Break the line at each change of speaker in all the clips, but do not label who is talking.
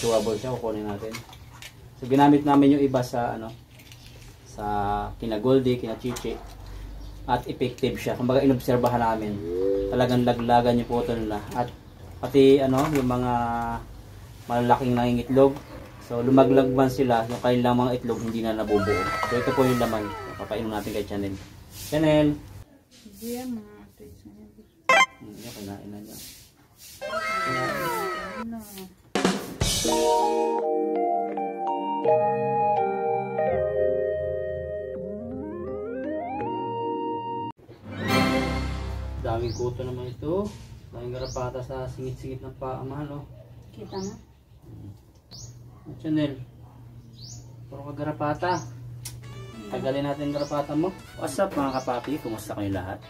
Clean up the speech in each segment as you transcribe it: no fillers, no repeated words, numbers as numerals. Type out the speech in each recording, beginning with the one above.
chewable siya, kukunin natin. So ginamit namin yung iba sa ano, sa kina Goldie, kina Chichi, at effective siya. Kumbaga inobserbahan namin, talagang laglagan yung puto nila, at pati ano, yung mga malalaking nangingitlog, so lumaglag man sila, yung kanilang mga itlog hindi na nabubuo. So ito po yung laman, papainom natin kay Chanel. Chanel!
Diyan mga ito sa niya.
Yung kinain na niya. Daming kuto naman ito. Daming garapata sa singit-singit ng paa, mahal, oh.
Kita mo?
Chanel, puro ka garapata. Tagalin natin garapata mo. What's up mga kapapi? Kumusta kayo lahat?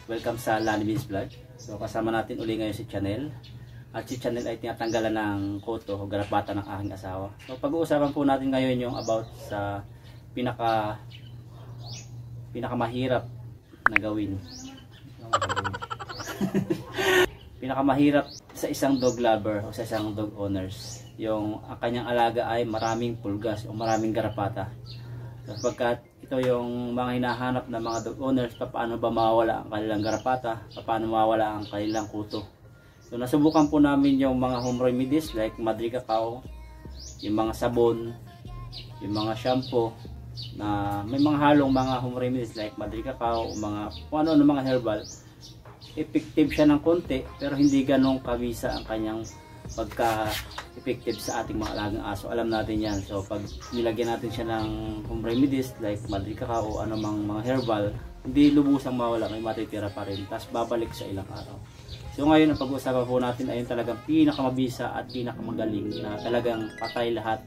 Welcome sa Lani Beans Vlog. So kasama natin uli ngayon si Chanel. At si Chanel ay tinatanggalan ng kuto o garapata ng aking asawa. So pag-uusapan po natin ngayon yung about sa pinakamahirap na gawin. Pinakamahirap sa isang dog lover o sa isang dog owners. Yung ang kanyang alaga ay maraming pulgas o maraming garapata. Sapagkat ito yung mga hinahanap ng mga dog owners, paano ba mawawala ang kanilang garapata, paano mawawala ang kanilang kuto. So nasubukan po namin yung mga home remedies like Madri Cacao, yung mga sabon, yung mga shampoo, na may mga halong mga home remedies like Madri Cacao, kung ano mga herbal. Effective siya ng konti pero hindi ganong kabisa ang kanyang pagka-effective sa ating mga alagang aso. Alam natin yan. So pag nilagyan natin siya ng home remedies like Madri Cacao o anumang mga herbal, hindi lubusang mawala, may matitira pa rin, tapos babalik sa ilang araw. So ngayon ang pag-uusapan po natin ay yung talagang pinakamabisa at pinakamagaling na talagang patay lahat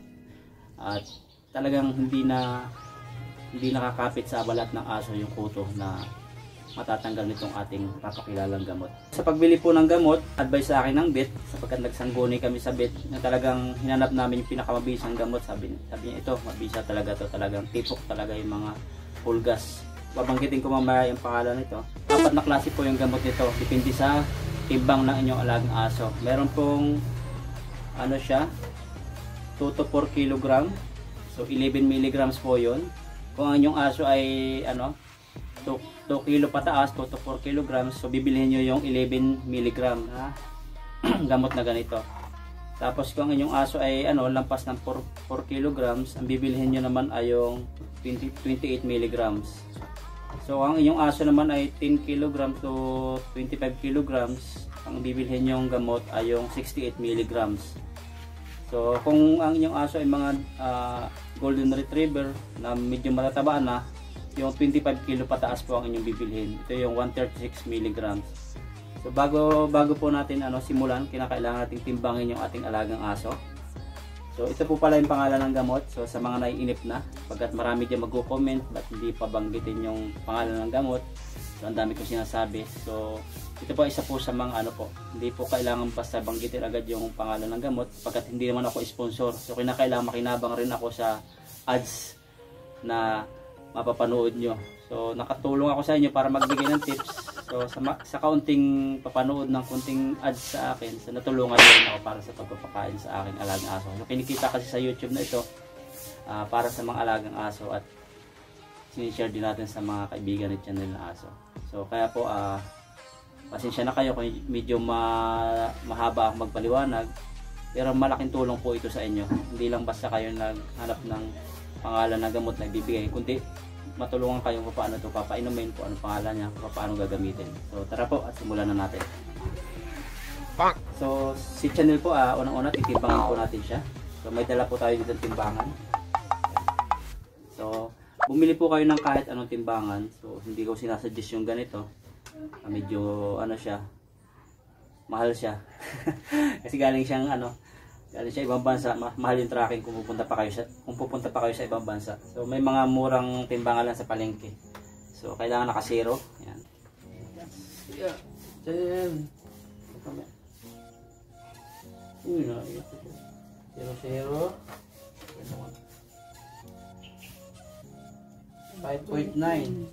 at talagang hindi nakakapit sa balat ng aso yung kuto na matatanggal nitong ating papakilalang gamot. Sa pagbili po ng gamot, advice sa akin ng vet, sapagkat nagsangguni kami sa vet na talagang hinanap namin yung pinakamabisang gamot. Sabi niya ito, mabisa talaga to, talagang tipok talaga yung mga pulgas. Babanggitin ko mamaya yung pangalan nito. 4 na klase po yung gamot nito, depende sa timbang ng inyong alagang aso. Meron pong ano siya, 2 to 4 kg. So 11 mg po yun. Kung ang inyong aso ay ano, 2 kilo pataas, 2 to 4 kg, so bibilihin nyo yung 11 mg na gamot na ganito. Tapos kung ang inyong aso ay ano, lampas ng 4 kg, ang bibilihin nyo naman ay yung 28 mg. So ang inyong aso naman ay 10 kg to 25 kg, ang bibilihin nyo yung gamot ay yung 68 mg. So kung ang inyong aso ay mga golden retriever na medyo matataba na, yung 25 kilo pataas po ang inyong bibilhin. Ito yung 136 mg. So bago po natin simulan, kinakailangan nating timbangin yung ating alagang aso. So ito po pala yung pangalan ng gamot. So sa mga naiinip na, pagkat marami dyan magko-comment ba't hindi pa banggitin yung pangalan ng gamot. So ang dami ko sinasabi. So ito po isa po sa mga hindi po kailangan basta banggitin agad yung pangalan ng gamot, pagkat hindi naman ako sponsor. So kinakailangan makinabang rin ako sa ads na mapapanood nyo. So nakatulong ako sa inyo para magbigay ng tips. So sa kaunting papanood ng kunting ads sa akin, so natulungan rin ako para sa pagpapakain sa aking alagang aso. So kinikita kasi sa YouTube na ito para sa mga alagang aso at sinishare din natin sa mga kaibigan at channel na aso. So kaya po pasensya na kayo kung medyo mahaba ako magpaliwanag, pero malaking tulong po ito sa inyo. Hindi lang basta kayo naghanap ng pangalan na gamot na ibibigay, kundi matulungan kayo kung paano ito papainumin, kung ano pangalan niya, kung paano gagamitin. So tara po at simulan na natin. So si Chanel po, unang-una titimbangan po natin siya. So may dala po tayo dito ng timbangan. So bumili po kayo ng kahit anong timbangan. So hindi ko sinasuggest yung ganito. Medyo siya, mahal siya. Kasi galing siyang galing siya ibang bansa, mahal yung tracking kung pupunta pa kayo sa ibang bansa. So may mga murang timbangan lang sa palengke. So kailangan naka-zero. Yan. Yeah. Uy, na ito. 0.0 5.9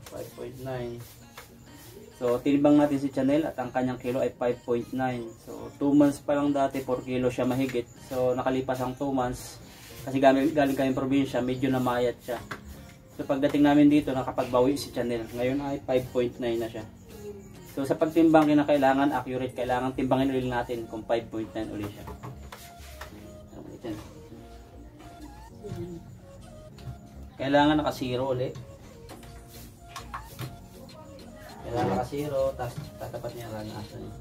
5.9 So tinimbang natin si Chanel at ang kanyang kilo ay 5.9. So 2 months pa lang dati, 4 kilo siya mahigit. So nakalipas ang 2 months, kasi galing kayong probinsya, medyo namayat siya. So pagdating namin dito, nakapagbawi si Chanel. Ngayon ay 5.9 na siya. So sa pagtimbang, kinakailangan accurate, kailangan timbangin ulit natin kung 5.9 ulit siya. Kailangan naka-zero ulit. Kailangan naka-zero, tapos tatapat niya ang aso niya.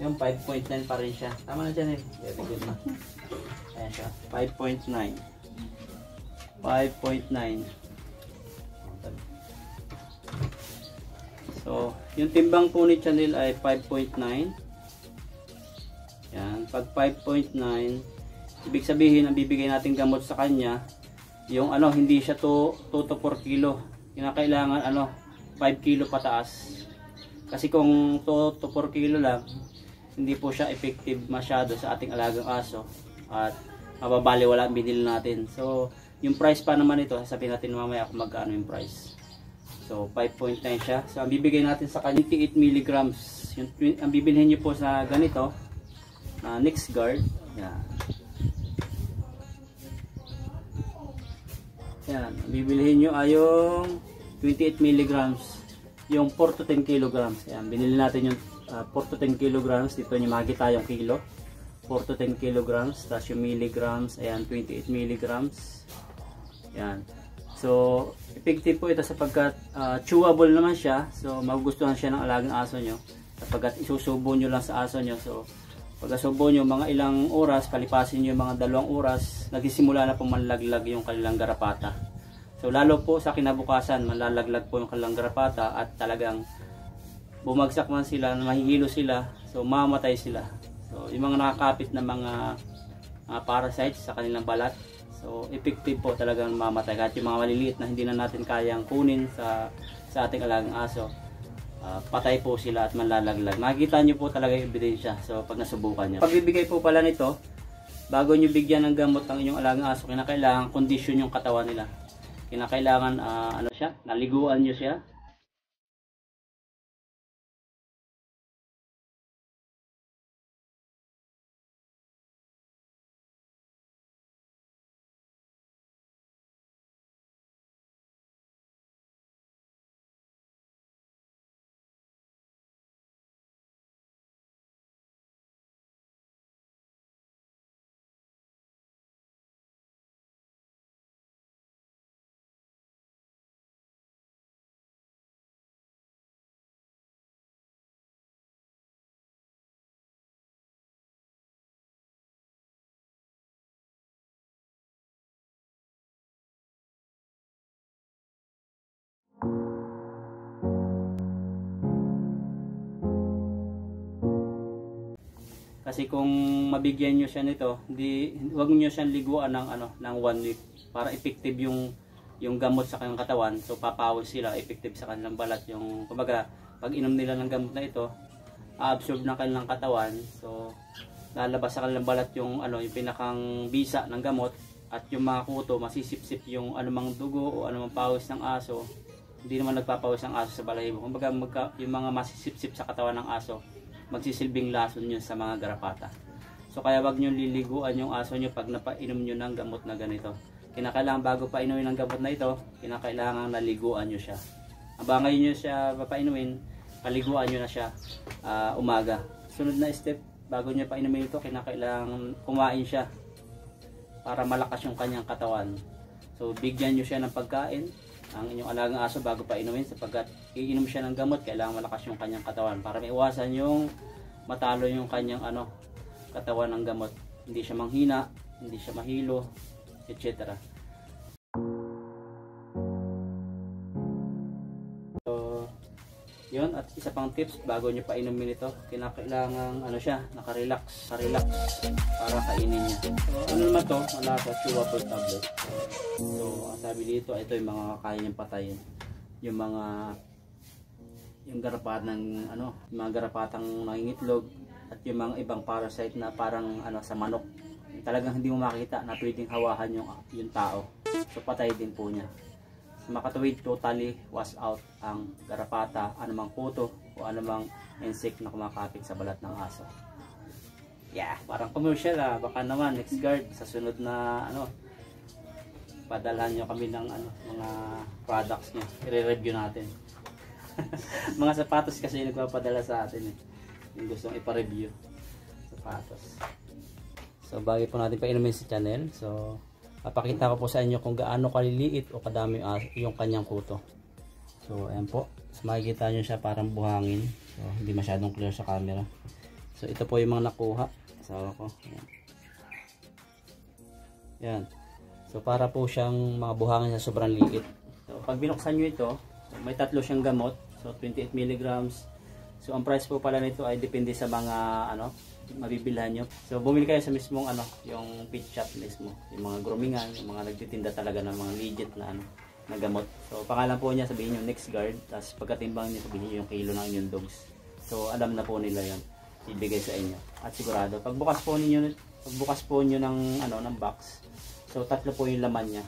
Yung 5.9 pa rin siya. Tama na dyan eh. Very good na. Ayan siya. 5.9. 5.9. So, yung timbang po ni Chanel ay 5.9. Yan. Pag 5.9, ibig sabihin, ang bibigay natin gamot sa kanya, yung hindi siya 2 to 4 kilo. Kinakailangan 5 kilo pataas. Kasi kung 2 to 4 kilo lang, hindi po siya effective masyado sa ating alagang aso. At mababaliwala ang binili natin. So, yung price pa naman ito, sasabihin natin mamaya kung magkano yung price. So 5.9 siya. So ang bibigay natin sa kanya 28 mg. Ang bibilhin niyo po sa ganito na NexGard. Yan. Yan. Ang bibilhin niyo ay yung 28 mg. Yung 4 to 10 kg. Yan. Binili natin yung 4 to 10 kg. Dito niyo makikita yung kilo. 4 to 10 kg. Tapos yung milligrams. Ayan. 28 mg. Yan. So, effective po ito sapagkat chewable naman siya. So, magugustuhan siya ng alagang aso nyo. Sapagkat isusubo nyo lang sa aso nyo. So, pagkasubo nyo, mga ilang oras, palipasin nyo mga 2 oras, nagsisimula na pong manlaglag yung kanilang garapata. So, lalo po sa kinabukasan, malalaglag po yung kanilang garapata at talagang bumagsak man sila, mahihilo sila, so mamatay sila. So, yung mga nakakapit na mga parasites sa kanilang balat, so effective po talagang mamatay. Kahit yung mga maliliit na hindi na natin kayang kunin sa ating alagang aso, patay po sila at manlalaglag. Makikita nyo po talaga yung ebidensya so pag nasubukan nyo. Pagbibigay po pala nito, bago nyo bigyan ng gamot ang inyong alagang aso, kinakailangan kondisyon yung katawan nila. Kinakailangan naliguan nyo siya. Kasi kung mabigyan nyo siya nito, huwag nyo siyang liguan ng 1 week para effective yung gamot sa kanilang katawan. So papawis sila, effective sa kanilang balat. Yung kumbaga, pag inom nila ng gamot na ito, absorb ng kanilang katawan. So lalabas sa kanilang balat yung yung pinakang bisa ng gamot at yung mga kuto, masisipsip yung anumang dugo o anumang pawis ng aso. Hindi naman nagpapawis ang aso sa balahibo. Kumbaga yung mga masisipsip sa katawan ng aso, magsisilbing lason yun sa mga garapata. So kaya wag nyo liliguan yung aso nyo pag napainom nyo ng gamot na ganito. Kinakailangan bago painumin ng gamot na ito, kinakailangan naliguan nyo siya. Abangan nyo siya papainumin, paliguan nyo na siya umaga. Sunod na step, bago nyo painumin ito, kinakailangan kumain siya para malakas yung kanyang katawan. So bigyan nyo siya ng pagkain ang inyong alagang aso bago painumin sapagkat iinom siya ng gamot, kailangan malakas yung kanyang katawan para maiwasan yung matalo yung kanyang katawan ng gamot. Hindi siya manghina, hindi siya mahilo, etc. So yun, at isa pang tips bago nyo painumin ito, kinakailangan naka-relax para kainin niya. So naman to, malasa, chewable tablet. So ang sabi dito, ito yung mga kaya niyang patayin. Yung garapatang yung mga garapatang nangingitlog at yung mga ibang parasite na parang sa manok. Talagang hindi mo makita na pwedeng hawahan yung tao. So patay din po niya. Sa makatuwid, totally wash out ang garapata, anumang kuto o anumang insect na kumakapit sa balat ng aso. Yeah, parang commercial baka naman next guard sa sunod na padalhan nyo kami ng mga products nyo, i-review natin. Mga sapatos kasi yung nagpapadala sa atin yung gustong ipa-review sapatos. So bagay po natin painumin sa channel. So papakita ko po sa inyo kung gaano kaliliit o kadami yung kanyang kuto. So ayan po, so, makikita nyo siya parang buhangin, so hindi masyadong clear sa camera. So ito po yung mga nakuha asawa ko. Yan. So para po siyang mga buhangin na sobrang liit. So pag binuksan nyo ito, so, may tatlo siyang gamot. So 28 mg. So ang price po pala nito ay depende sa mga mabibilhan nyo. So bumili kayo sa mismong yung pet shop mismo, yung mga groomingan, yung mga nagtitinda talaga ng mga legit na na gamot. So pangalan po niya, sabihin nyo Next Guard, tapos pagkatimbang niyo sabihin nyo yung kilo ng inyong dogs. So alam na po nila yon, ibigay sa inyo. At sigurado pagbukas po niyo ng box, so tatlo po yung laman niya.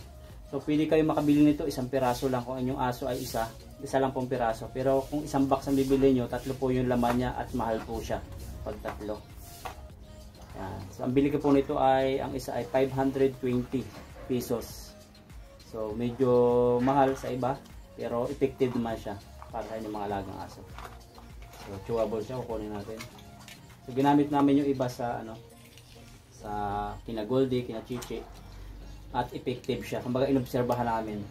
So pwede kayo makabili nito isang piraso lang, kung inyong aso ay isa lang pong piraso. Pero kung isang box ang bibili nyo, tatlo po yung laman niya at mahal po siya pag tatlo. Yan. So ang bili ko po nito ay ang isa ay 520 pesos. So medyo mahal sa iba, pero effective naman siya para sa inyong mga alagang aso. So chewable siya, kukunin natin. So ginamit namin yung iba sa sa kina Goldie, kina Chichi, at effective siya. Kumbaga inobserbahan namin,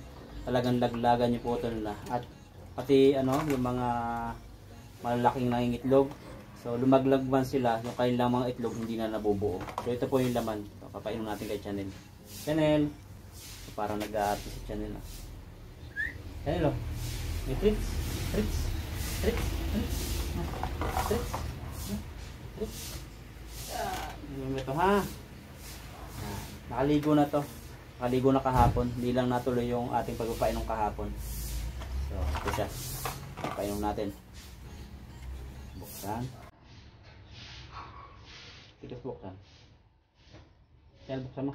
talagang laglagan yung putol na, at pati yung mga malalaking nangingitlog, so lumaglag man sila, yung kailang mga itlog hindi na nabubuo. So ito po yung laman. So papainom natin kay Chanel. So, parang nag-aarti si Chanel. Chanel, may treats. Ito ha. Nakaligo na to. Nakaligo na kahapon. Hindi lang natuloy yung ating pagpapainom kahapon. So ito siya. Papainom natin. Buksan. Tigas buksan. Chanel, buksan mo.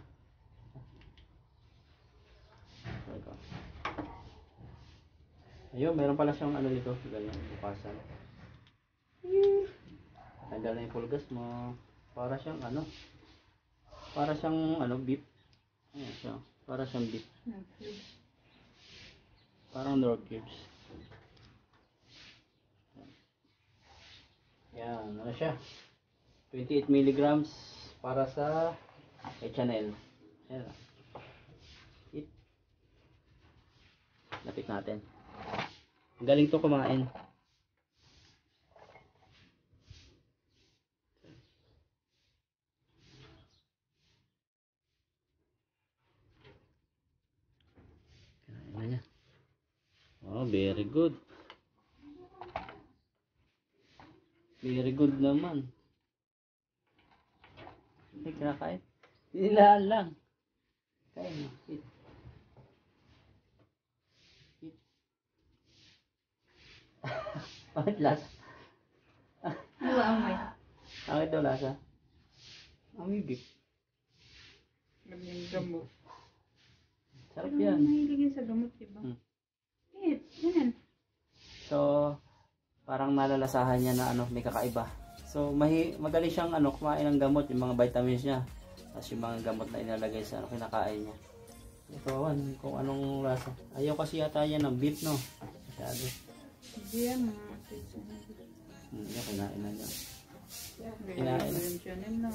Ayun, meron pala siyang dito. Ganyan, bukasan. Tanggal na yung pulgas mo. Para siyang beef. Ayan siya. Para siyang beef. Parang North Cubes. Yan, siya. 28 mg para sa Chanel. Ayan. Lapit natin. Galing to kumain. Kinain na niya. Oh, very good. Very good naman. Ay, kinakain. Nilahan lang. Kain mo. Eat. Bakit lasa?
Amoy.
Bakit daw lasa? Amoy beef.
Yung gamot.
Sarap yan.
Mahilig yun sa gamot, diba? Yan.
So, parang nalalasahan niya na may kakaiba. So, magaling siyang kumain ng gamot, yung mga vitamins niya. Tapos yung mga gamot na inalagay sa kinakain niya. Ito, kung anong lasa. Ayaw kasi yata yan ng beef, no? Masyado.
Hindi yan, mga treats na.
Yan, kinain na niya.
Kinain na yung Chanel na.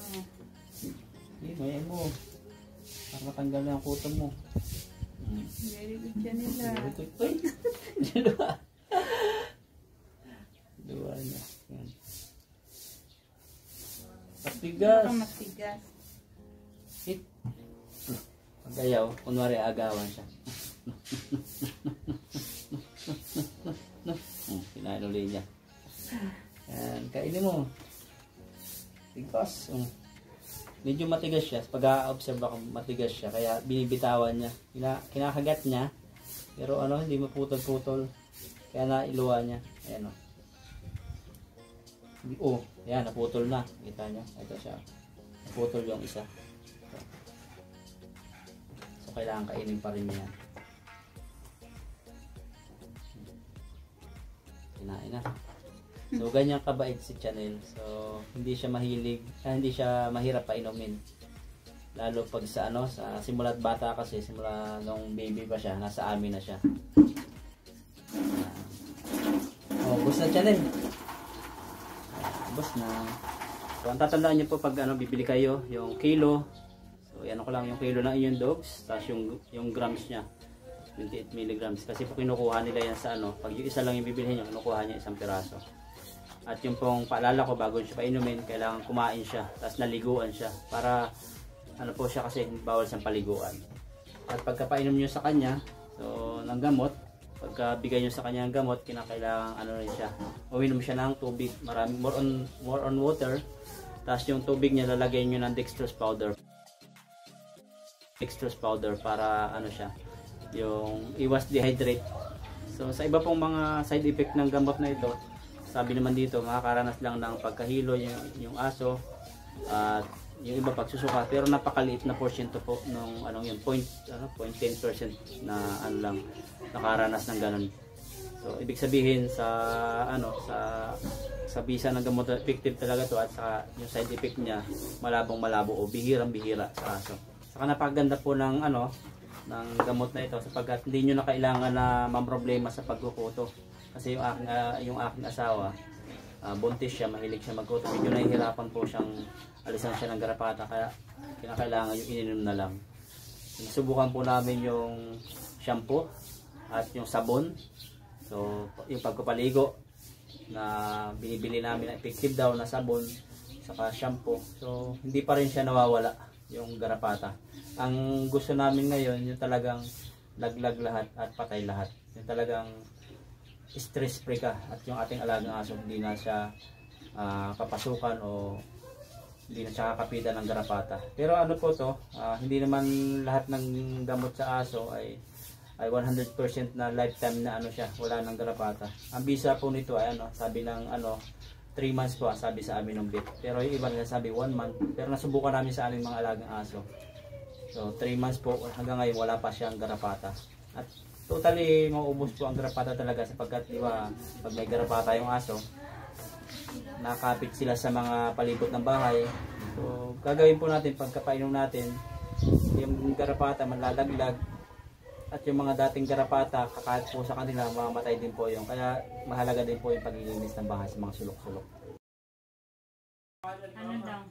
Hindi, mayan mo. Para matanggal na ang kuto mo.
Very good Chanel na.
Uy! Dua na. Yan. Matigas.
Matigas.
Hit. Pag ayaw, kunwari agawan siya. Kinain ulit niya. Yan, kainin mo. Tigas. Medyo matigas siya. Pag a-observe ako, matigas siya. Kaya binibitawan niya. Kinakagat niya. Pero hindi maputol-putol. Kaya nailuwa niya. Ayan yan, naputol na. Kita niyo. Ito siya. Naputol yung isa. So kailangan kainin pa rin niya. Kinain na. So ganyan kabait si Chanel. So hindi siya hindi siya mahirap painumin. Lalo pag sa sa simula't bata kasi, simula nung baby pa siya, nasa amin na siya. Bus na Chanel. Bus na. So ang tatandaan niyo po pag bibili kayo, yung kilo. So yan ko lang yung kilo ng inyong dogs, tapos yung grams niya. 28 milligrams. Kasi po kinukuha nila yan sa pag yung isa lang yung bibilhin niyo, kinukuha niya isang piraso. At yung pong paalala ko, bago siya painumin, kailangan kumain siya, tapos naliguan siya. Para po siya kasi bawal siyang paliguan. At pagkapainom niyo sa kanya, so ng gamot, pagkabigay niyo sa kanya ng gamot, kinakailangan rin siya. Uminom siya ng tubig, marami more on water. Tapos yung tubig niya lalagay niyo ng dextrose powder. Dextrose powder para siya, yung iwas dehydrate. So sa iba pong mga side effect ng gamot na ito, sabi naman dito, makakaranas lang ng pagkahilo yung aso at yung iba pagsusuka, pero napakaliit na porsyento po nung 0.10% na lang nakaranas ng ganun. So ibig sabihin sa sa bisa ng gamot, effective talaga to, at saka yung side effect niya malabo o bihirang-bihira sa aso. Saka napakaganda po ng ng gamot na ito, sapagkat hindi nyo na kailangan na mamroblema sa pagkukuto. Kasi yung aking asawa, buntis siya, mahilig siya magkuto. Medyo nahihirapan po siyang alisan siya ng garapata, kaya kinakailangan yung ininom na lang. Subukan po namin yung shampoo at yung sabon. So yung pagpapaligo na binibili namin na effective daw na sabon saka shampoo, so hindi pa rin siya nawawala yung garapata. Ang gusto namin ngayon yung talagang laglag lahat at patay lahat, yung talagang stress free ka, at yung ating alagang aso hindi na siya papasukan o hindi na siya kakapitan ng garapata. Pero po to, hindi naman lahat ng gamot sa aso ay 100% na lifetime na siya, wala ng garapata. Ang bisa po nito ay sabi ng 3 months po, sabi sa amin ng vet. Pero yung iba nila sabi 1 month. Pero nasubukan namin sa aming mga alagang aso. So 3 months po, hanggang ngayon wala pa siyang garapata. At totally mauubos po ang garapata talaga, sapagkat di ba pag may garapata yung aso, nakapit sila sa mga palibot ng bahay. So gagawin po natin, pagkapainom natin, yung garapata malalaglag, at yung mga dating garapata kakalat po sa kanila, mamamatay din po yung. Kaya mahalaga din po yung paglilinis ng bahay sa mga sulok-sulok.
Daw?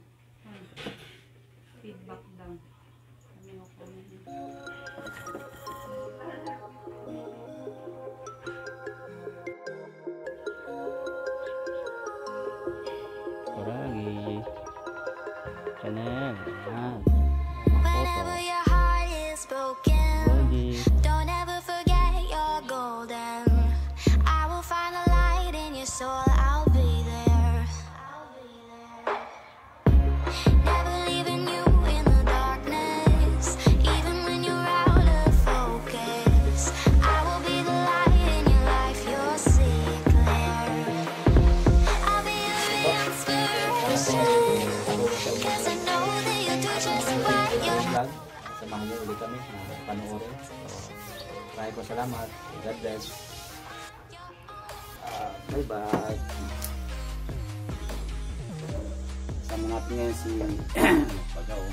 Feedback daw.
Kuragi. Chanel.
Whenever your heart is broken, don't ever forget you're golden. I will find a light in your soul, I'll be there. Never leaving you in the darkness, even when you're out of focus. I will be the light in your life, you'll see it clear. I'll be your inspiration, 'cause I know that you'll do just what you're.
Samahan niyo ulit kami na panoorin. So, maraming po salamat. God bless. Bye-bye. Sama natin ngayon si Pagaw.